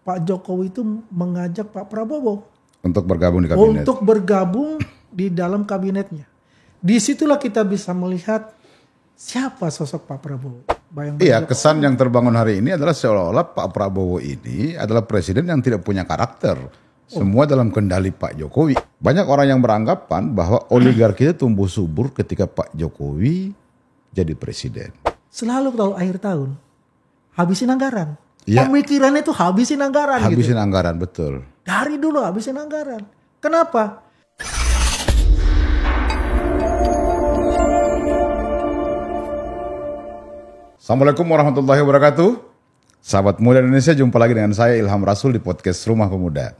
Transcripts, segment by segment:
Pak Jokowi itu mengajak Pak Prabowo untuk bergabung di kabinet. untuk bergabung di dalam kabinetnya. Disitulah kita bisa melihat siapa sosok Pak Prabowo. Iya, kesan yang terbangun hari ini adalah seolah-olah Pak Prabowo ini adalah presiden yang tidak punya karakter. Semua dalam kendali Pak Jokowi. Banyak orang yang beranggapan bahwa oligarki itu tumbuh subur ketika Pak Jokowi jadi presiden. Selalu kalau akhir tahun habisin anggaran. Ya. Pemikirannya itu habisin anggaran. Habisin anggaran, betul. Dari dulu habisin anggaran. Kenapa? Assalamualaikum warahmatullahi wabarakatuh. Sahabat Muda Indonesia, jumpa lagi dengan saya Ilham Rasul di podcast Rumah Pemuda.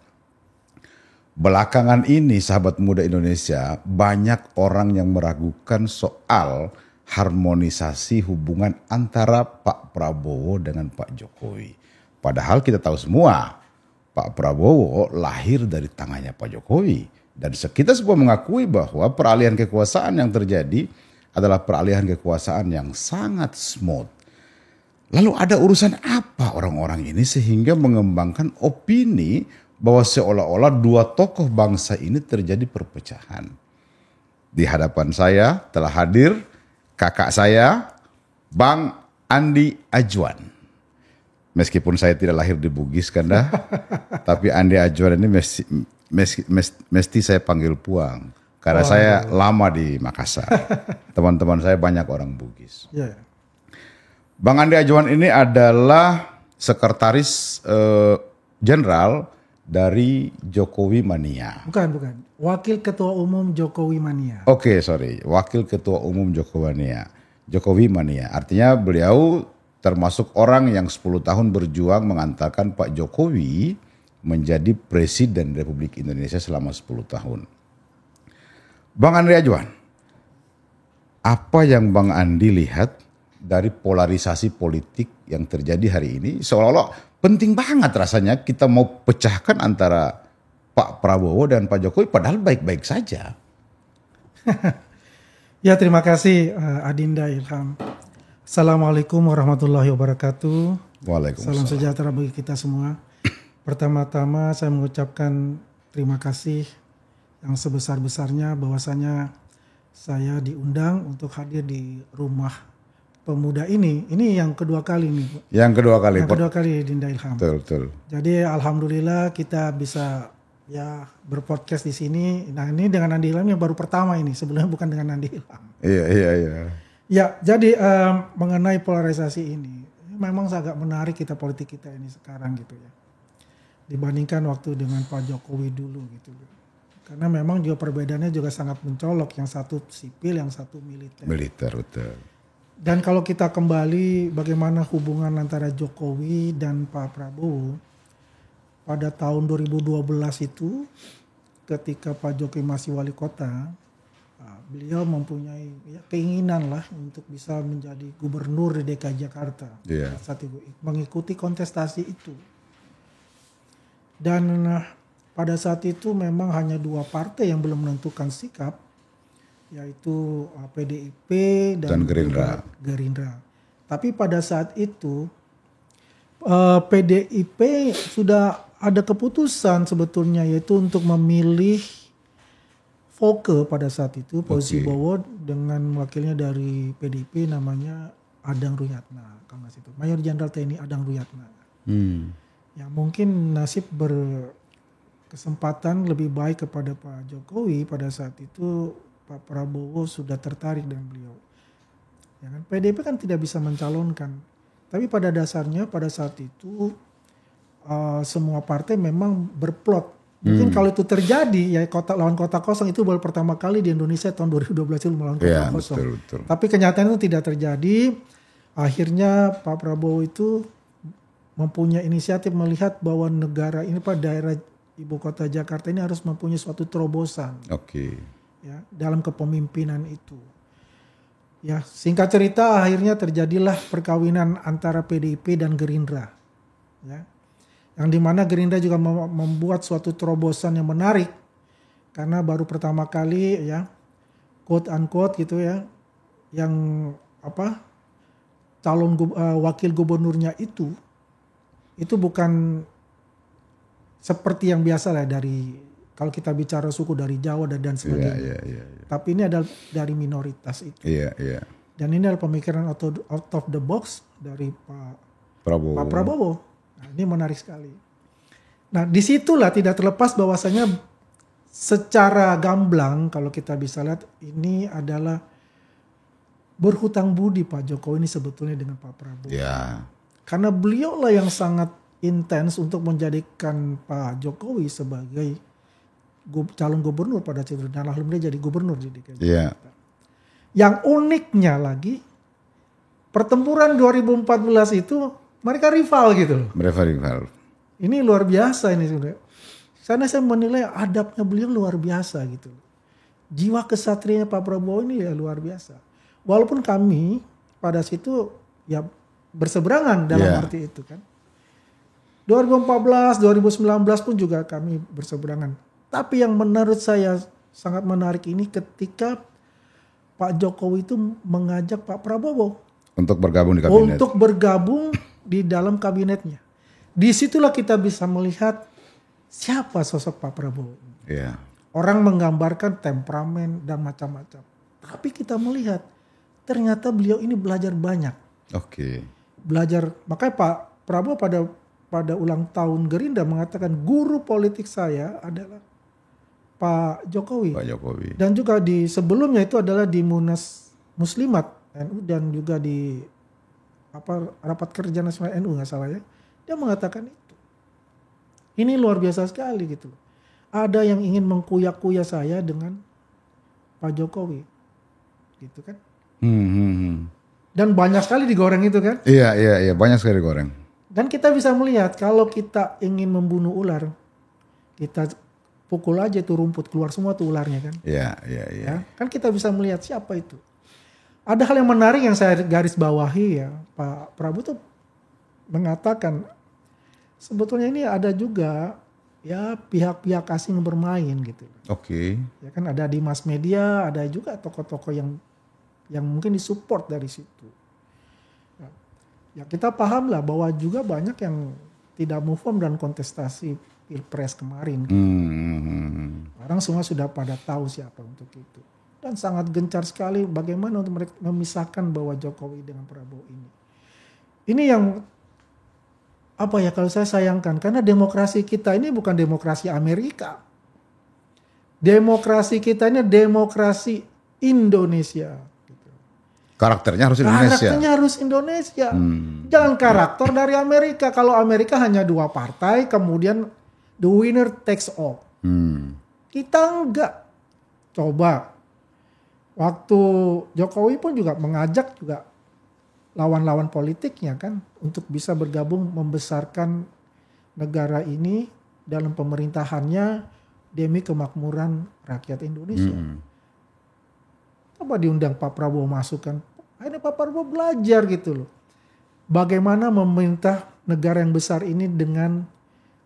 Belakangan ini sahabat muda Indonesia, banyak orang yang meragukan soal harmonisasi hubungan antara Pak Prabowo dengan Pak Jokowi. Padahal kita tahu semua, Pak Prabowo lahir dari tangannya Pak Jokowi. Dan kita semua mengakui bahwa peralihan kekuasaan yang terjadi adalah peralihan kekuasaan yang sangat smooth. Lalu ada urusan apa orang-orang ini sehingga mengembangkan opini bahwa seolah-olah dua tokoh bangsa ini terjadi perpecahan. Di hadapan saya telah hadir kakak saya, Bang Andi Ajwan. Meskipun saya tidak lahir di Bugis, Kanda, tapi Andi Ajwan ini mesti saya panggil Puang. Karena saya lama di Makassar. Teman-teman saya banyak orang Bugis. Yeah. Bang Andi Ajwan ini adalah sekretaris jenderal dari Jokowi Mania. Bukan. Wakil Ketua Umum Jokowi Mania. Oke, sorry. Wakil Ketua Umum Jokowi Mania. Jokowi Mania. Artinya beliau termasuk orang yang 10 tahun berjuang mengantarkan Pak Jokowi menjadi Presiden Republik Indonesia selama 10 tahun. Bang Andi Ajwan, apa yang Bang Andi lihat dari polarisasi politik yang terjadi hari ini? Seolah-olah penting banget rasanya kita mau pecahkan antara Pak Prabowo dan Pak Jokowi, padahal baik-baik saja. Ya, terima kasih Adinda Ilham. Assalamualaikum warahmatullahi wabarakatuh. Waalaikumsalam. Salam sejahtera bagi kita semua. Pertama-tama saya mengucapkan terima kasih yang sebesar-besarnya bahwasanya saya diundang untuk hadir di Rumah Pemuda ini. Ini yang kedua kali nih. Yang kedua kali Dinda Ilham. Betul. Jadi alhamdulillah kita bisa ya berpodcast di sini. Nah, ini dengan Andi Ilham yang baru pertama ini. Sebelumnya bukan dengan Andi Ilham. Iya. Ya, jadi mengenai polarisasi ini memang agak menarik politik kita ini sekarang gitu ya. Dibandingkan waktu dengan Pak Jokowi dulu gitu. Karena memang juga perbedaannya juga sangat mencolok. Yang satu sipil, yang satu militer. Militer, betul. Dan kalau kita kembali bagaimana hubungan antara Jokowi dan Pak Prabowo. Pada tahun 2012 itu ketika Pak Jokowi masih wali kota. Beliau mempunyai keinginan lah untuk bisa menjadi gubernur di DKI Jakarta. Yeah. Saat itu mengikuti kontestasi itu. Dan pada saat itu memang hanya dua partai yang belum menentukan sikap, yaitu PDIP dan Gerindra. Tapi pada saat itu PDIP sudah ada keputusan sebetulnya, yaitu untuk memilih Foke pada saat itu, posisi Bowo dengan wakilnya dari PDIP namanya Adang Ruyatna. Mayor Jenderal TNI Adang Ruyatna. Ya mungkin nasib berkesempatan lebih baik kepada Pak Jokowi pada saat itu. Pak Prabowo sudah tertarik dengan beliau. Ya kan? PDIP kan tidak bisa mencalonkan. Tapi pada dasarnya pada saat itu semua partai memang berplot. Mungkin kalau itu terjadi ya kota lawan kota kosong itu baru pertama kali di Indonesia tahun 2012 itu melawan kota kosong. Betul. Tapi kenyataan itu tidak terjadi. Akhirnya Pak Prabowo itu mempunyai inisiatif melihat bahwa negara ini daerah ibu kota Jakarta ini harus mempunyai suatu terobosan. Ya, dalam kepemimpinan itu. Ya, singkat cerita akhirnya terjadilah perkawinan antara PDIP dan Gerindra. Ya. Yang dimana Gerindra juga membuat suatu terobosan yang menarik. Karena baru pertama kali ya, quote unquote gitu ya, yang calon wakil gubernurnya itu bukan seperti yang biasa lah dari kalau kita bicara suku dari Jawa dan sebagainya. Iya. Tapi ini adalah dari minoritas itu. Iya. Dan ini adalah pemikiran out of the box dari Pak Prabowo. Nah, ini menarik sekali. Nah, disitulah tidak terlepas bahwasanya secara gamblang kalau kita bisa lihat ini adalah berhutang budi Pak Jokowi ini sebetulnya dengan Pak Prabowo. Ya. Karena beliau lah yang sangat intens untuk menjadikan Pak Jokowi sebagai calon gubernur pada saat itu. Dan alhamdulillah jadi gubernur di DKI Jakarta. Iya. Yang uniknya lagi pertempuran 2014 itu mereka rival gitu loh. Mereka rival. Ini luar biasa ini sebenarnya. Karena saya menilai adabnya beliau luar biasa gitu. Jiwa kesatrianya Pak Prabowo ini ya luar biasa. Walaupun kami pada situ ya berseberangan dalam arti itu kan. 2014, 2019 pun juga kami berseberangan. Tapi yang menurut saya sangat menarik ini ketika Pak Jokowi itu mengajak Pak Prabowo Untuk bergabung di kabinet. untuk bergabung di dalam kabinetnya. Disitulah kita bisa melihat siapa sosok Pak Prabowo. Iya. Orang menggambarkan temperamen dan macam-macam. Tapi kita melihat ternyata beliau ini belajar banyak. Oke. Belajar, makanya Pak Prabowo pada ulang tahun Gerindra mengatakan guru politik saya adalah Pak Jokowi. Pak Jokowi. Dan juga di sebelumnya itu adalah di Munas Muslimat NU dan juga di rapat kerja nasional NU nggak salah ya. Dia mengatakan itu. Ini luar biasa sekali gitu. Ada yang ingin mengkuyak-kuyak saya dengan Pak Jokowi. Gitu kan. Dan banyak sekali digoreng itu kan. Iya. Banyak sekali goreng. Dan kita bisa melihat kalau kita ingin membunuh ular, kita pukul aja tuh rumput, keluar semua tuh ularnya kan. Iya. Ya, kan kita bisa melihat siapa itu. Ada hal yang menarik yang saya garis bawahi ya. Pak Prabowo tuh mengatakan sebetulnya ini ada juga ya pihak-pihak asing bermain gitu. Oke. Ya kan ada di mass media, ada juga tokoh-tokoh yang mungkin disupport dari situ. Ya kita paham lah bahwa juga banyak yang tidak move on dan kontestasi Pilpres kemarin. Orang semua sudah pada tahu siapa untuk itu. Dan sangat gencar sekali bagaimana untuk mereka memisahkan bahwa Jokowi dengan Prabowo ini. Ini yang apa ya kalau saya sayangkan. Karena demokrasi kita ini bukan demokrasi Amerika. Demokrasi kita ini demokrasi Indonesia. Karakternya harus Indonesia. Karakternya harus Indonesia. Jangan karakter dari Amerika. Kalau Amerika hanya 2 partai, kemudian the winner takes all. Kita enggak. Coba. Waktu Jokowi pun juga mengajak juga lawan-lawan politiknya kan. Untuk bisa bergabung membesarkan negara ini dalam pemerintahannya demi kemakmuran rakyat Indonesia. Coba diundang Pak Prabowo masukkan. Akhirnya Pak Prabowo belajar gitu loh. Bagaimana memerintah negara yang besar ini dengan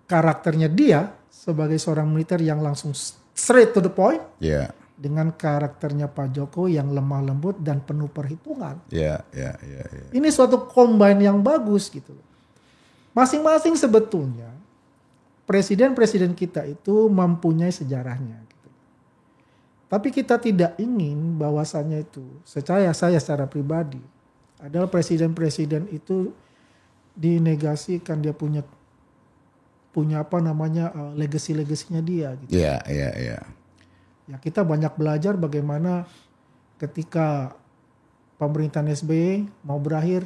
karakternya dia sebagai seorang militer yang langsung straight to the point. Iya. Dengan karakternya Pak Jokowi yang lemah lembut dan penuh perhitungan. Iya. Ini suatu combine yang bagus gitu loh. Masing-masing sebetulnya presiden-presiden kita itu mempunyai sejarahnya. Tapi kita tidak ingin bahwasannya itu, saya secara pribadi, adalah presiden-presiden itu dinegasikan dia punya apa namanya legacy-legasinya dia. Gitu. Iya. Ya kita banyak belajar bagaimana ketika pemerintahan SBY mau berakhir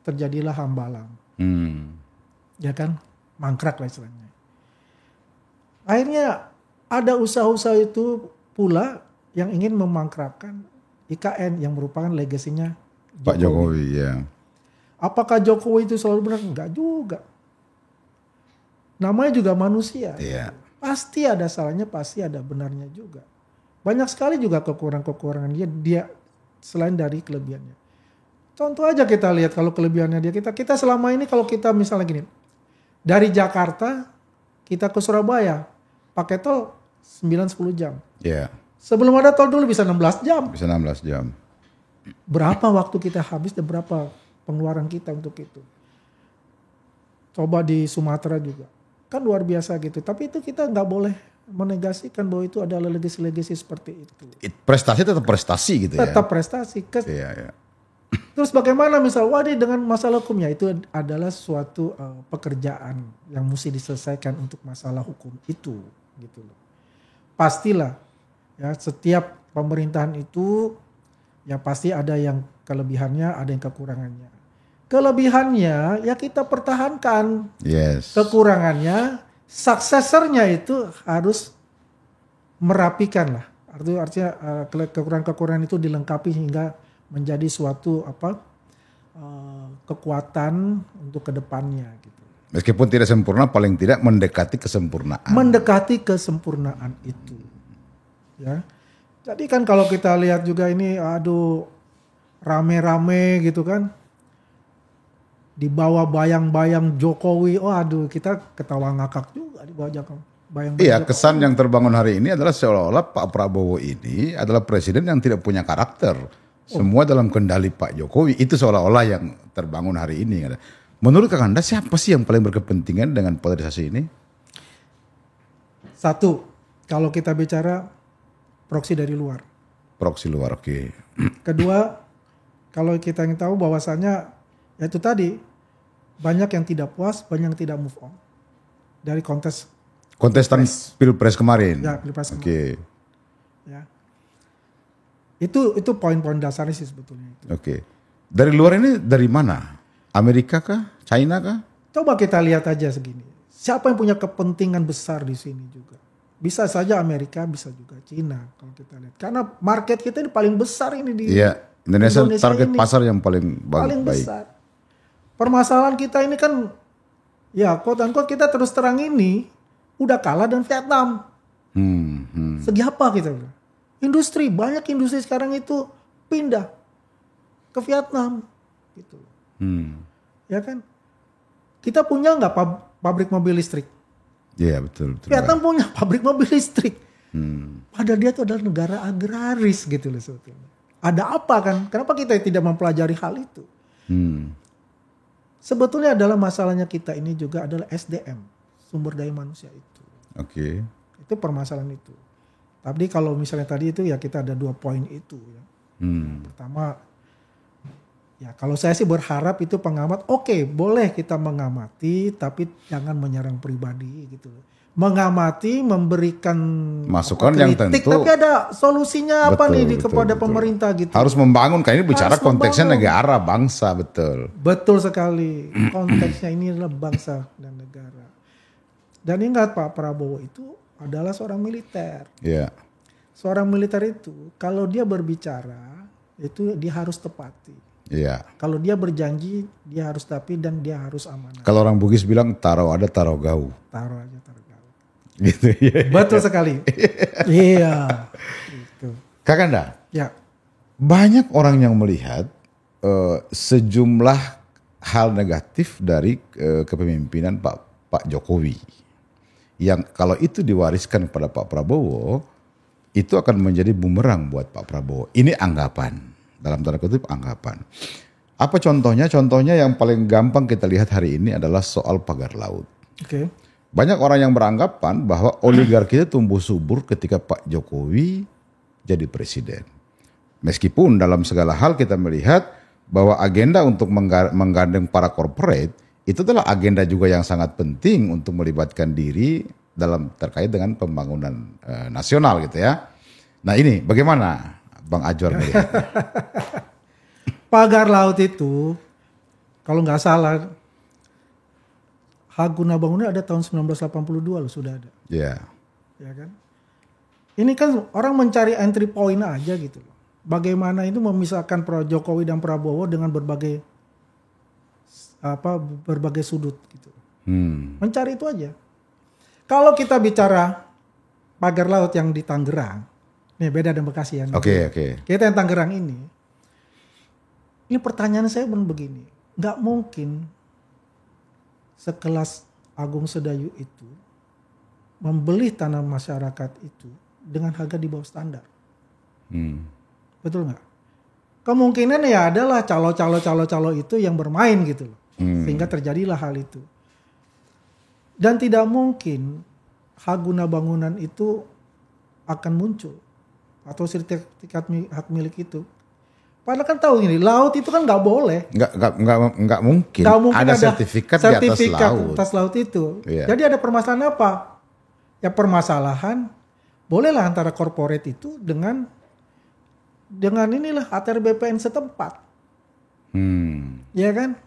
terjadilah hambalang, ya kan, mangkrak lah istilahnya. Akhirnya ada usaha-usaha itu pula yang ingin memangkrakkan IKN yang merupakan legasinya Pak Jokowi ya. Apakah Jokowi itu selalu benar? Enggak juga. Namanya juga manusia. Iya. Pasti ada salahnya, pasti ada benarnya juga. Banyak sekali juga kekurangan-kekurangan dia selain dari kelebihannya. Contoh aja kita lihat kalau kelebihannya dia, kita selama ini kalau kita misalnya gini, dari Jakarta kita ke Surabaya pakai tol 9-10 jam. Iya. Sebelum ada tol dulu bisa 16 jam. Bisa 16 jam. Berapa waktu kita habis dan berapa pengeluaran kita untuk itu. Coba di Sumatera juga. Kan luar biasa gitu. Tapi itu kita nggak boleh menegasikan bahwa itu adalah legasi-legasi seperti itu. Prestasi tetap prestasi gitu ya. Tetap prestasi. Iya, iya. Terus bagaimana misal Wadi dengan masalah hukumnya, itu adalah suatu pekerjaan yang mesti diselesaikan untuk masalah hukum itu gitu loh. Pastilah ya, setiap pemerintahan itu ya pasti ada yang kelebihannya, ada yang kekurangannya. Kelebihannya ya kita pertahankan. Yes. Kekurangannya suksesornya itu harus merapikan lah. Artinya kekurangan-kekurangan itu dilengkapi hingga menjadi suatu kekuatan untuk kedepannya gitu. Meskipun tidak sempurna, paling tidak mendekati kesempurnaan. Mendekati kesempurnaan itu, ya. Jadi kan kalau kita lihat juga ini, rame-rame gitu kan, di bawah bayang-bayang Jokowi, kita ketawa ngakak juga di bawah bayang-bayang. Iya, Jokowi. kesan yang terbangun hari ini adalah seolah-olah Pak Prabowo ini adalah presiden yang tidak punya karakter. Semua dalam kendali Pak Jokowi, itu seolah-olah yang terbangun hari ini. Menurut Kang Anda, siapa sih yang paling berkepentingan dengan polarisasi ini? Satu, kalau kita bicara proksi dari luar. Proksi luar, oke. Kedua, kalau kita ingin tahu bahwasannya, ya itu tadi, banyak yang tidak puas, banyak yang tidak move on dari kontestan Pilpres kemarin. Ya, Pilpres kemarin. Oke. Ya. Itu poin-poin dasarnya sih sebetulnya. Oke. Dari luar ini dari mana? Amerika kah? China kah? Coba kita lihat aja segini. Siapa yang punya kepentingan besar di sini juga? Bisa saja Amerika, bisa juga China kalau kita lihat. Karena market kita ini paling besar ini di Indonesia target ini. Pasar yang paling baik. Besar. Permasalahan kita ini kan, ya quote-unquote kita terus terang ini udah kalah dan Vietnam. Segi apa kita bilang? Banyak industri sekarang itu pindah ke Vietnam, gitu. Ya kan? Kita punya nggak pabrik mobil listrik? Iya betul. Vietnam punya pabrik mobil listrik. Padahal dia itu adalah negara agraris gitu loh sebetulnya. Ada apa kan? Kenapa kita tidak mempelajari hal itu? Sebetulnya adalah masalahnya kita ini juga adalah SDM, sumber daya manusia itu. Oke. Itu permasalahan itu. Tapi kalau misalnya tadi itu ya kita ada 2 poin itu. Ya. Pertama, ya kalau saya sih berharap itu pengamat, oke, boleh kita mengamati, tapi jangan menyerang pribadi gitu. Mengamati, memberikan masukan kritik, yang tentu. tapi ada solusinya apa nih kepada pemerintah gitu. Harus membangun, kayak ini bicara Harus konteksnya membangun. negara, bangsa, betul. Betul sekali. Konteksnya ini adalah bangsa dan negara. Dan ingat Pak Prabowo itu adalah seorang militer. Iya. Seorang militer itu kalau dia berbicara itu dia harus tepati. Iya. Kalau dia berjanji dia harus tapi dan dia harus amanah. Kalau orang Bugis bilang taruh ada taruh gau. Taruh aja taruh gau. Gitu ya. Betul sekali. Iya. Gitu. Kak Anda. Ya. Banyak orang yang melihat sejumlah hal negatif dari kepemimpinan Pak Jokowi. Yang kalau itu diwariskan kepada Pak Prabowo, itu akan menjadi bumerang buat Pak Prabowo. Ini anggapan, dalam tanda kutip anggapan. Apa contohnya? Contohnya yang paling gampang kita lihat hari ini adalah soal pagar laut. Oke. Banyak orang yang beranggapan bahwa oligarki itu tumbuh subur ketika Pak Jokowi jadi presiden. Meskipun dalam segala hal kita melihat bahwa agenda untuk menggandeng para corporate itu adalah agenda juga yang sangat penting untuk melibatkan diri dalam terkait dengan pembangunan nasional gitu ya. Nah ini bagaimana Bang Ajwar melihat? Pagar laut itu kalau nggak salah hak guna bangunnya ada tahun 1982 loh, sudah ada. Iya. Ya kan? Ini kan orang mencari entry point aja gitu loh. Bagaimana itu memisahkan Jokowi dan Prabowo dengan berbagai sudut gitu. Mencari itu aja. Kalau kita bicara pagar laut yang di Tangerang, nih beda dengan Bekasi ya. Oke. Kita yang Tangerang ini pertanyaan saya begini, nggak mungkin sekelas Agung Sedayu itu membeli tanah masyarakat itu dengan harga di bawah standar. Betul nggak? Kemungkinan ya adalah calo itu yang bermain gitu loh. Sehingga terjadilah hal itu. Dan tidak mungkin hak guna bangunan itu akan muncul atau sertifikat hak milik itu. Padahal kan tahu ini laut itu kan nggak boleh. Nggak mungkin. Ada sertifikat di atas laut itu. Iya. Jadi ada permasalahan apa? Ya permasalahan bolehlah antara corporate itu dengan inilah ATR BPN setempat. Ya kan?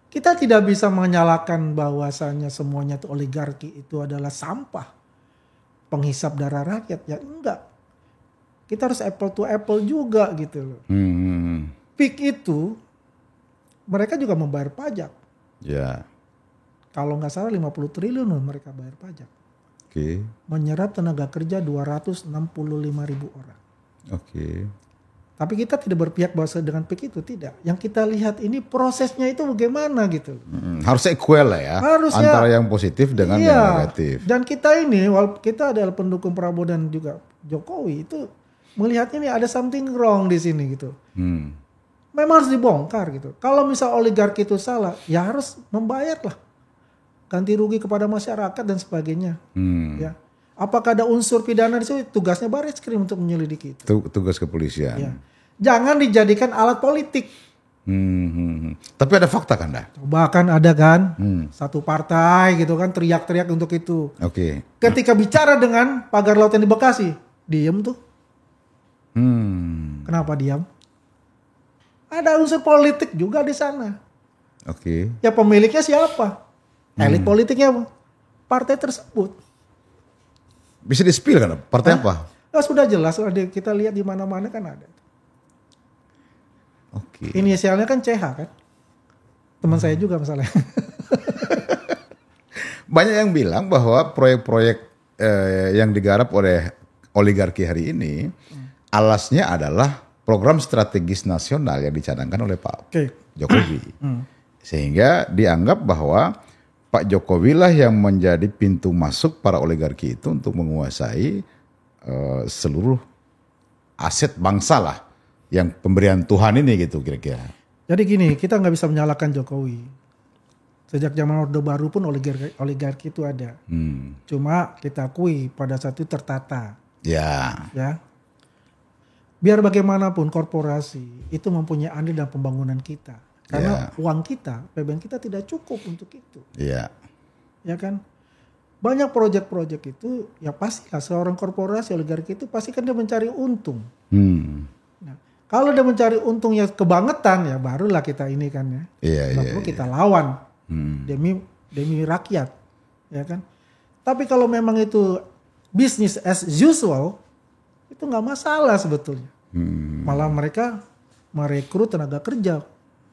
Kita tidak bisa menyalahkan bahwasannya semuanya itu oligarki itu adalah sampah. Penghisap darah rakyat. Ya enggak. Kita harus apple to apple juga gitu loh. PIK itu mereka juga membayar pajak. Ya. Kalau nggak salah 50 triliun mereka bayar pajak. Oke. Menyerap tenaga kerja 265.000 orang. Oke. Tapi kita tidak berpihak bahwa dengan PIK itu tidak. Yang kita lihat ini prosesnya itu bagaimana gitu. Harus equal lah ya. Harusnya, antara yang positif dengan yang negatif. Dan kita ini, walaupun kita adalah pendukung Prabowo dan juga Jokowi, itu melihatnya ini ada something wrong di sini gitu. Memang harus dibongkar gitu. Kalau misal oligarki itu salah, ya harus membayar lah. Ganti rugi kepada masyarakat dan sebagainya. Ya. Apakah ada unsur pidana di situ? Tugasnya Barreskrim untuk menyelidiki itu. Tugas kepolisian. Ya. Jangan dijadikan alat politik. Tapi ada fakta kan dah? Bahkan ada kan satu partai gitu kan teriak-teriak untuk itu. Oke. Ketika bicara dengan pagar laut yang di Bekasi, diem tuh. Kenapa diam? Ada unsur politik juga di sana. Oke. Ya pemiliknya siapa? Elit politiknya partai tersebut. Bisa di-spill kan? Partai apa? Nah, sudah jelas kita lihat di mana-mana kan ada. Oke. Inisialnya kan CH kan? Teman saya juga misalnya. Banyak yang bilang bahwa proyek-proyek yang digarap oleh oligarki hari ini alasnya adalah program strategis nasional yang dicadangkan oleh Pak Jokowi. Sehingga dianggap bahwa Pak Jokowi lah yang menjadi pintu masuk para oligarki itu untuk menguasai seluruh aset bangsa lah. Yang pemberian Tuhan ini gitu kira-kira. Jadi gini, kita nggak bisa menyalahkan Jokowi. Sejak zaman Orde Baru pun oligarki itu ada. Cuma kita akui pada saat itu tertata. Ya. Biar bagaimanapun korporasi itu mempunyai andil dalam pembangunan kita. Karena uang kita, PBN kita tidak cukup untuk itu. Iya. Ya kan? Banyak proyek-proyek itu ya pastilah seorang korporasi oligarki itu pasti kan dia mencari untung. Nah, kalau dia mencari untungnya kebangetan ya barulah kita ini kan ya. Lalu kita lawan demi rakyat, ya kan? Tapi kalau memang itu business as usual itu nggak masalah sebetulnya. Malah mereka merekrut tenaga kerja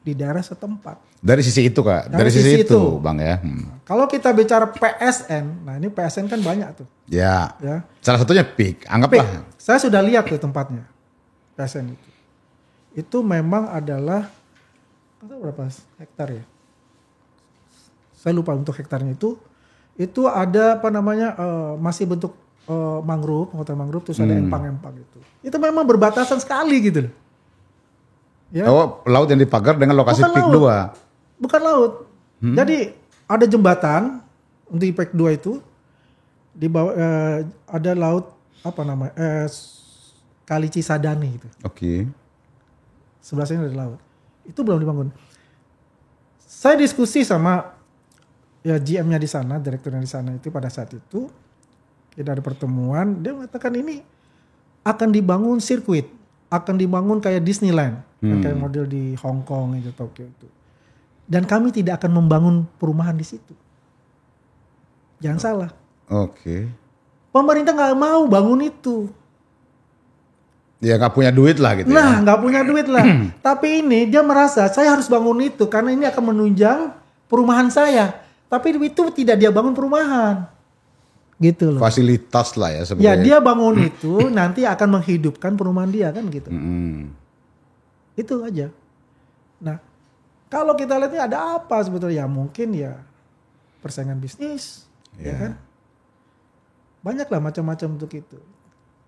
di daerah setempat. Dari sisi itu Kak, dari sisi itu Bang ya. Kalau kita bicara PSN, nah ini PSN kan banyak tuh. Ya. Salah satunya PIK, anggaplah. PIK. Saya sudah lihat tuh tempatnya, PSN itu. Itu memang adalah, berapa hektar ya? Saya lupa untuk hektarnya itu ada apa namanya, masih bentuk mangrove, hutan mangrove, terus ada empang-empang itu. Itu memang berbatasan sekali gitu loh. Ya. Oh, laut yang dipagar dengan lokasi PIK 2. Bukan laut. Jadi ada jembatan untuk PIK 2 itu di bawah ada laut apa namanya? Kali Cisadane gitu. Oke. Sebelah sini ada laut. Itu belum dibangun. Saya diskusi sama ya GM-nya di sana, direkturnya di sana itu pada saat itu kita ada pertemuan, dia mengatakan ini akan dibangun sirkuit, akan dibangun kayak Disneyland. Kayak model di Hong Kong itu, Tokyo itu. Dan kami tidak akan membangun perumahan di situ. Jangan salah. Oke. Pemerintah nggak mau bangun itu. Ya nggak punya duit lah gitu. Nah nggak punya duit lah. Tapi ini dia merasa saya harus bangun itu karena ini akan menunjang perumahan saya. Tapi itu tidak dia bangun perumahan. Gitu loh. Fasilitas lah ya sebenarnya. Ya dia bangun itu nanti akan menghidupkan perumahan dia kan gitu. Itu aja. Nah, kalau kita lihat ini ada apa sebetulnya? Ya mungkin ya persaingan bisnis, ya kan? Banyak lah macam-macam untuk itu.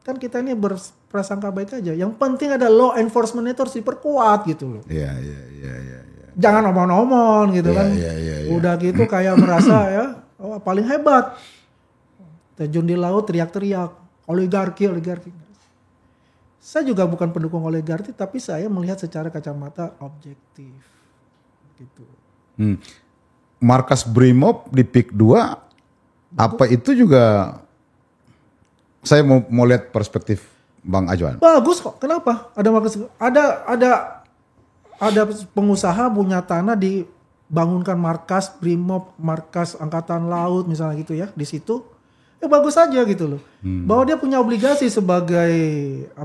Kan kita ini berprasangka baik aja. Yang penting ada law enforcement itu harus diperkuat gitu loh. Iya. Jangan omong-omong gitu kan. Iya. Udah gitu kayak merasa ya Oh, paling hebat. Terjun di laut teriak-teriak. Oligarki. Saya juga bukan pendukung oligarki, tapi saya melihat secara kacamata objektif. Gitu. Markas Brimob di PIK 2, apa itu juga, saya mau lihat perspektif Bang Ajwan. Bagus kok. Kenapa? Ada pengusaha punya tanah dibangunkan markas Brimob, markas Angkatan Laut misalnya gitu ya di situ. Ya bagus saja gitu loh. Bahwa dia punya obligasi sebagai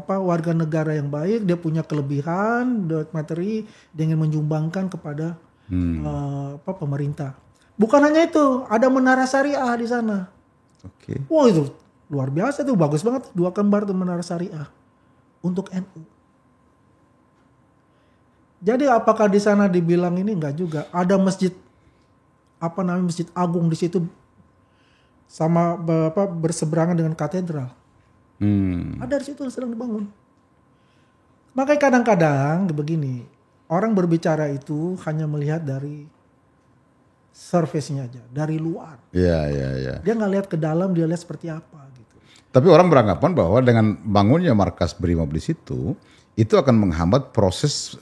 warga negara yang baik, dia punya kelebihan, materi, dia ingin menyumbangkan kepada pemerintah. Bukan hanya itu, ada menara syariah di sana. Oke. Wah itu luar biasa tuh, bagus banget, 2 kembar tuh menara syariah untuk NU. Jadi apakah di sana dibilang ini? Enggak juga. Ada masjid Masjid Agung di situ sama berseberangan dengan katedral. Ada di situ yang sedang dibangun. Makanya kadang-kadang begini, orang berbicara itu hanya melihat dari surface-nya aja, dari luar. Iya. Dia nggak lihat ke dalam, dia lihat seperti apa gitu. Tapi orang beranggapan bahwa dengan bangunnya markas Brimob di situ, itu akan menghambat proses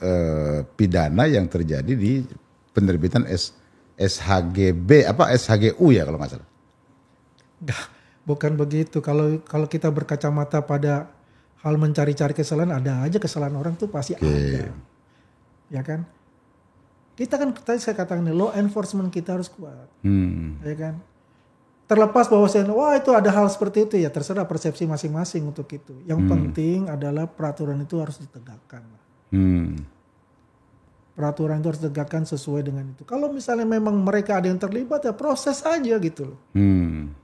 pidana yang terjadi di penerbitan SHGB, SHGU ya kalau nggak salah. Bukan begitu. Kalau kita berkacamata pada hal mencari-cari kesalahan, ada aja kesalahan orang tuh pasti ada. Ya kan? Kita kan tadi saya katakan law enforcement kita harus kuat. Ya kan? Terlepas bahwa wah itu ada hal seperti itu ya, terserah persepsi masing-masing untuk itu. Yang penting adalah peraturan itu harus ditegakkan. Peraturan itu harus ditegakkan sesuai dengan itu. Kalau misalnya memang mereka ada yang terlibat ya proses aja gitu loh.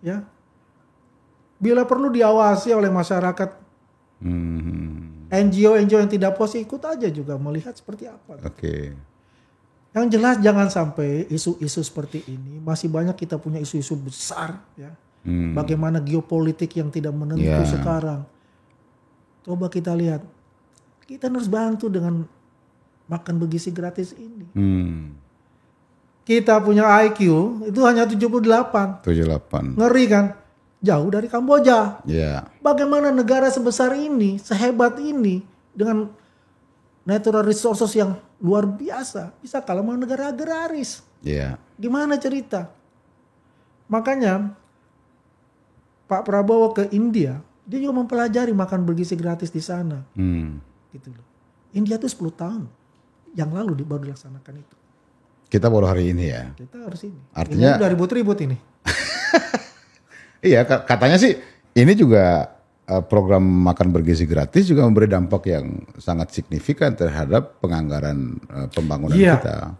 Ya. Bila perlu diawasi oleh masyarakat. NGO yang tidak puas ikut aja juga melihat seperti apa. Oke. Yang jelas jangan sampai isu-isu seperti ini, masih banyak kita punya isu-isu besar ya. Bagaimana geopolitik yang tidak menentu sekarang. Coba kita lihat. Kita harus bantu dengan makan bergizi gratis ini. Kita punya IQ itu hanya 78. Ngeri kan? Jauh dari Kamboja. Bagaimana negara sebesar ini, sehebat ini, dengan natural resources yang luar biasa, bisa kalah sama negara agraris. Gimana cerita? Makanya Pak Prabowo ke India, dia juga mempelajari makan bergizi gratis di sana. Gitu loh. India tuh 10 tahun yang lalu baru dilaksanakan itu. Kita baru hari ini ya. Kita harus ini. Artinya ini udah ribut-ribut ini. Iya, katanya sih ini juga program makan bergizi gratis juga memberi dampak yang sangat signifikan terhadap penganggaran pembangunan kita.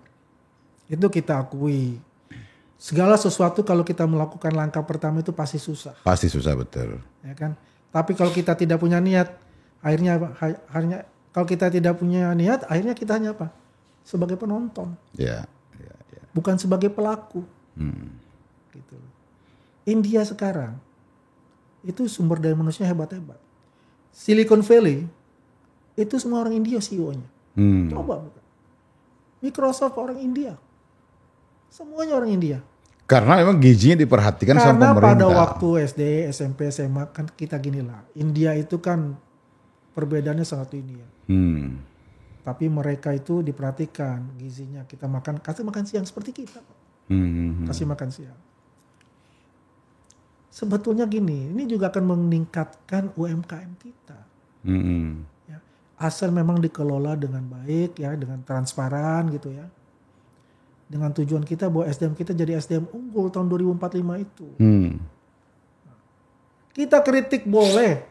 Itu kita akui. Segala sesuatu kalau kita melakukan langkah pertama itu pasti susah. Pasti susah, betul. Ya kan? Tapi kalau kita tidak punya niat, akhirnya kalau kita tidak punya niat, akhirnya kita hanya apa? Sebagai penonton. Bukan sebagai pelaku. Gitu. India sekarang itu sumber daya manusia hebat-hebat. Silicon Valley itu semua orang India CEO-nya. Coba bukan. Microsoft orang India. Semuanya orang India. Karena memang gizinya diperhatikan sama pemerintah. Karena pada waktu SD, SMP, SMA kan kita ginilah. India itu kan perbedaannya sangat ini ya. Tapi mereka itu diperhatikan gizinya. Kita kasih makan siang seperti kita. Kasih makan siang. Sebetulnya gini, ini juga akan meningkatkan UMKM kita. Ya, asal memang dikelola dengan baik ya, dengan transparan gitu ya. Dengan tujuan kita bahwa SDM kita jadi SDM unggul tahun 2045 itu. Kita kritik boleh,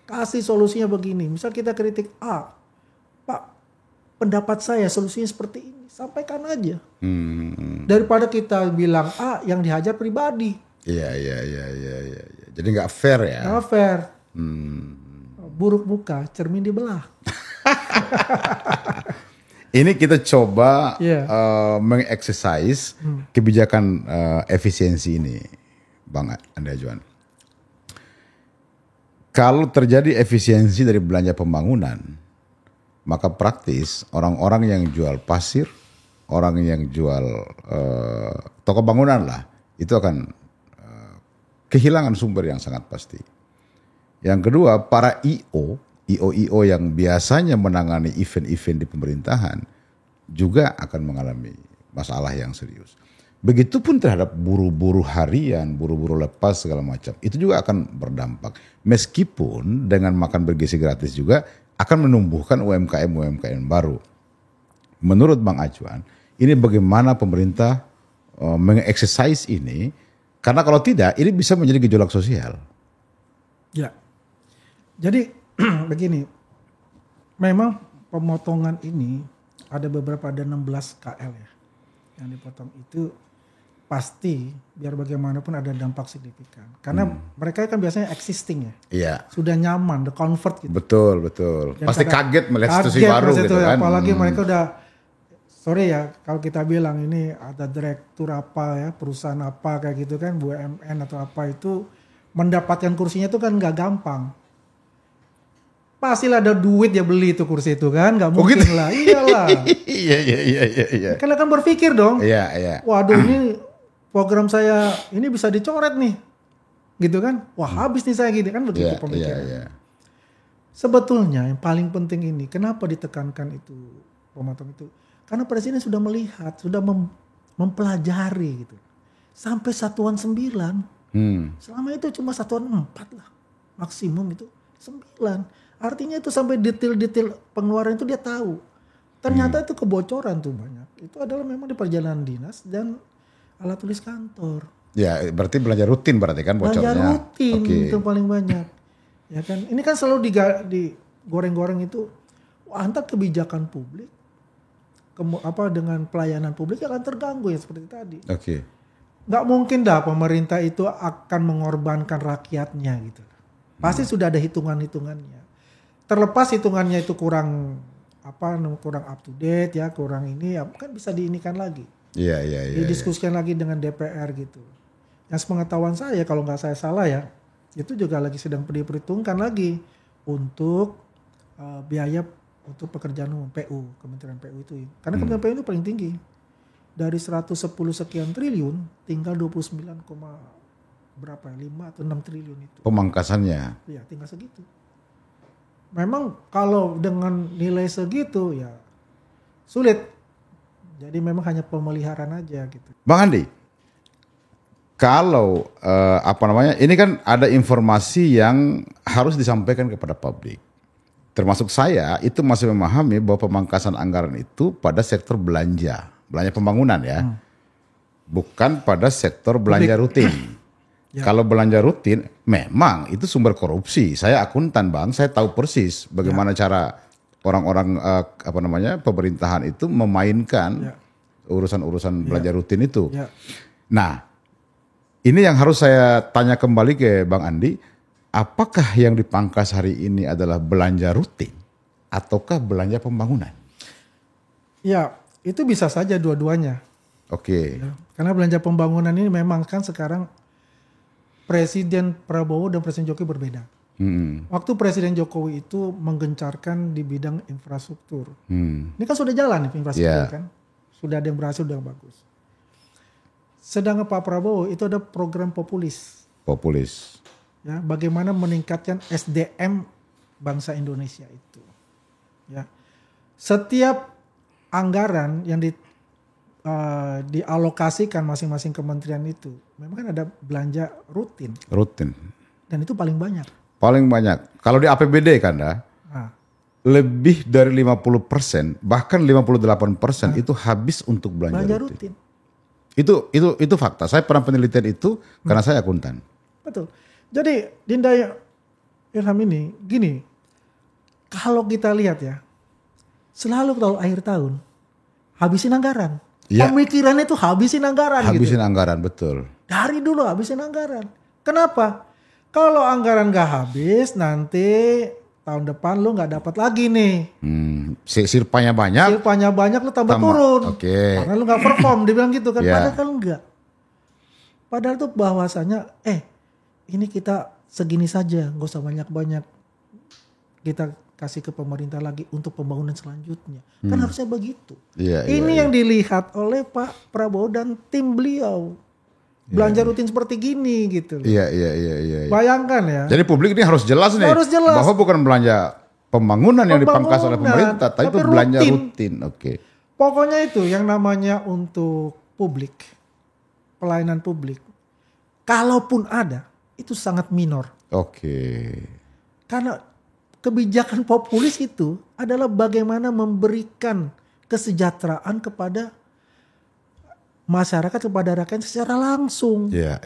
kasih solusinya begini. Misal kita kritik A, Pak, pendapat saya solusinya seperti ini, sampaikan aja. Daripada kita bilang A yang dihajar pribadi. Iya. Jadi nggak fair ya. Nggak fair. Buruk buka, cermin dibelah. Ini kita coba mengeksersis kebijakan efisiensi ini, Bang Andi Ajwan. Kalau terjadi efisiensi dari belanja pembangunan, maka praktis orang-orang yang jual pasir, orang yang jual toko bangunan lah, itu akan kehilangan sumber yang sangat pasti. Yang kedua, para IO yang biasanya menangani event-event di pemerintahan juga akan mengalami masalah yang serius. Begitupun terhadap buruh-buruh harian, buruh-buruh lepas segala macam. Itu juga akan berdampak. Meskipun dengan makan bergizi gratis juga akan menumbuhkan UMKM baru. Menurut Bang Acuan, ini bagaimana pemerintah mengeksersis ini? Karena kalau tidak, ini bisa menjadi gejolak sosial. Ya, jadi begini, memang pemotongan ini ada beberapa, ada 16 KL ya yang dipotong itu. Pasti biar bagaimanapun ada dampak signifikan. Karena mereka kan biasanya existing ya. Iya. Sudah nyaman, the convert gitu. Betul. Dan pasti kaget melihat institusi baru gitu kan. Apalagi mereka udah, sorry ya kalau kita bilang ini ada direktur apa ya, perusahaan apa kayak gitu kan, BUMN atau apa itu, mendapatkan kursinya itu kan gak gampang. Pastilah ada duit ya beli itu kursi itu kan, gak mungkin gitu? Lah. Iyalah. Iya. Karena kan berpikir dong. Iya. Waduh ini program saya ini bisa dicoret nih, gitu kan? Wah habis nih saya gini kan, begitu pemikiran. Iya. Sebetulnya yang paling penting ini, kenapa ditekankan itu pemotong itu? Karena presiden sudah melihat, sudah mempelajari gitu. Sampai satuan 9, selama itu cuma satuan 4 lah, maksimum itu 9. Artinya itu sampai detail-detail pengeluaran itu dia tahu. Ternyata itu kebocoran tuh banyak. Itu adalah memang di perjalanan dinas dan alat tulis kantor. Ya, berarti belanja rutin berarti kan bocornya. Belanja rutin itu paling banyak. Ya kan, ini kan selalu digoreng-goreng itu. Wah, entah kebijakan publik, dengan pelayanan publik akan terganggu ya seperti tadi. Oke. Nggak mungkin dah pemerintah itu akan mengorbankan rakyatnya gitu. Pasti sudah ada hitungan-hitungannya. Terlepas hitungannya itu kurang up to date ya, kurang ini ya, kan bisa diinikan lagi. Iya. Didiskusikan lagi dengan DPR gitu. Yang sepengetahuan saya, kalau nggak saya salah ya, itu juga lagi sedang diperhitungkan lagi untuk biaya untuk pekerjaan umum PU, Kementerian PU itu. Karena Kementerian PU itu paling tinggi. Dari 110 sekian triliun, tinggal 29, berapa ya, 5 atau 6 triliun itu. Pemangkasannya. Iya, tinggal segitu. Memang kalau dengan nilai segitu ya sulit. Jadi memang hanya pemeliharaan aja gitu. Bang Andi, kalau ini kan ada informasi yang harus disampaikan kepada publik. Termasuk saya itu masih memahami bahwa pemangkasan anggaran itu pada sektor belanja pembangunan ya. Bukan pada sektor belanja rutin. Ya. Kalau belanja rutin memang itu sumber korupsi. Saya akuntan Bang, saya tahu persis bagaimana cara orang-orang pemerintahan itu memainkan urusan-urusan belanja rutin itu. Ya. Nah, ini yang harus saya tanya kembali ke Bang Andi, apakah yang dipangkas hari ini adalah belanja rutin ataukah belanja pembangunan? Ya, itu bisa saja dua-duanya. Oke. Ya, karena belanja pembangunan ini memang kan sekarang Presiden Prabowo dan Presiden Jokowi berbeda. Waktu Presiden Jokowi itu menggencarkan di bidang infrastruktur. Ini kan sudah jalan nih infrastruktur kan. Sudah ada yang berhasil, sudah bagus. Sedangkan Pak Prabowo itu ada program populis. Ya, bagaimana meningkatkan SDM bangsa Indonesia itu. Ya. Setiap anggaran yang dialokasikan masing-masing kementerian itu, memang kan ada belanja rutin. Dan itu paling banyak. Kalau di APBD kan lebih dari 50%, bahkan 58% itu habis untuk belanja rutin. Itu fakta. Saya pernah penelitian itu karena saya akuntan. Betul. Jadi Dinda Ilham ini gini, kalau kita lihat ya, selalu kalau akhir tahun habisin anggaran. Ya. Pemikirannya itu habisin anggaran. Anggaran, betul. Dari dulu habisin anggaran. Kenapa? Kalau anggaran gak habis, nanti tahun depan lu gak dapat lagi nih. Sirpanya banyak lu tambah turun. Okay. Karena lu gak perform, dibilang gitu kan. Padahal kan enggak. Padahal tuh bahwasanya, ini kita segini saja, gak usah banyak-banyak. Kita kasih ke pemerintah lagi untuk pembangunan selanjutnya. Kan harusnya begitu. Ini yang dilihat oleh Pak Prabowo dan tim beliau. belanja rutin seperti gini gitu loh. Iya. Bayangkan ya. Jadi publik ini harus jelas nih. Harus jelas. Bahwa bukan belanja pembangunan yang dipangkas oleh pemerintah, tapi itu belanja rutin. Oke. Pokoknya itu yang namanya untuk publik, pelayanan publik. Kalaupun ada, itu sangat minor. Oke. Karena kebijakan populis itu adalah bagaimana memberikan kesejahteraan kepada masyarakat, kepada rakyat secara langsung. Iya.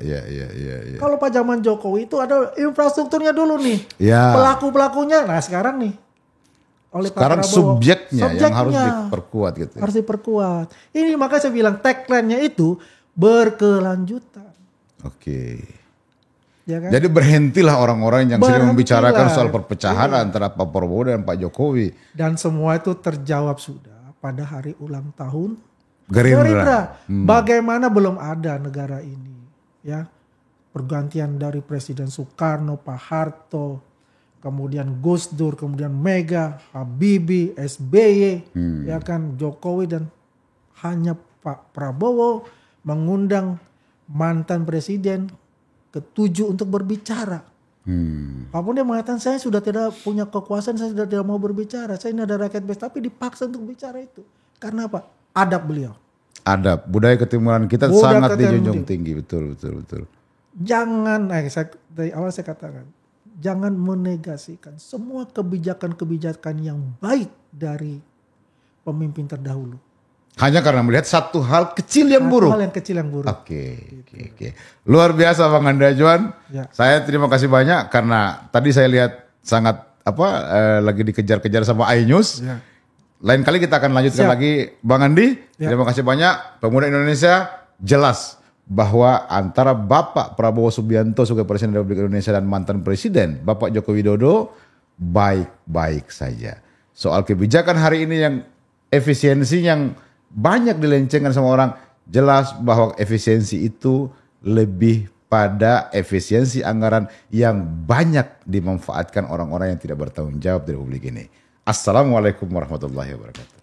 Kalau Pak zaman Jokowi itu ada infrastrukturnya dulu nih. Ya. Pelaku-pelakunya, nah sekarang nih. Oleh Pak Sekarang Prabowo, subjeknya yang harus diperkuat gitu. Harus diperkuat. Ini makanya saya bilang tagline-nya itu berkelanjutan. Oke. Ya kan? Jadi berhentilah orang-orang yang sering membicarakan soal perpecahan antara Pak Prabowo dan Pak Jokowi. Dan semua itu terjawab sudah pada hari ulang tahun Gerindra. Bagaimana belum ada negara ini, ya, pergantian dari Presiden Soekarno, Pak Harto, kemudian Gus Dur, kemudian Mega, Habibie, SBY, ya kan, Jokowi, dan hanya Pak Prabowo mengundang mantan presiden ke-7 untuk berbicara. Apapun dia mengatakan saya sudah tidak punya kekuasaan, saya sudah tidak mau berbicara, saya ini ada rakyat biasa, tapi dipaksa untuk bicara itu. Karena apa? Adab beliau. Adab, budaya ketimuran kita sangat dijunjung tinggi, betul. Jangan, dari awal saya katakan, jangan menegasikan semua kebijakan-kebijakan yang baik dari pemimpin terdahulu. Hanya karena melihat satu hal kecil yang buruk. Hal yang kecil yang buruk. Oke. Luar biasa Bang Anda Juan. Ya. Saya terima kasih banyak karena tadi saya lihat sangat lagi dikejar-kejar sama iNews. Ya. Lain kali kita akan lanjutkan lagi Bang Andi. Ya. Terima kasih banyak. Pemuda Indonesia jelas bahwa antara Bapak Prabowo Subianto sebagai Presiden Republik Indonesia dan mantan Presiden Bapak Joko Widodo baik-baik saja. Soal kebijakan hari ini yang efisiensi yang banyak dilencengkan sama orang, jelas bahwa efisiensi itu lebih pada efisiensi anggaran yang banyak dimanfaatkan orang-orang yang tidak bertanggung jawab di Republik ini. Assalamualaikum warahmatullahi wabarakatuh.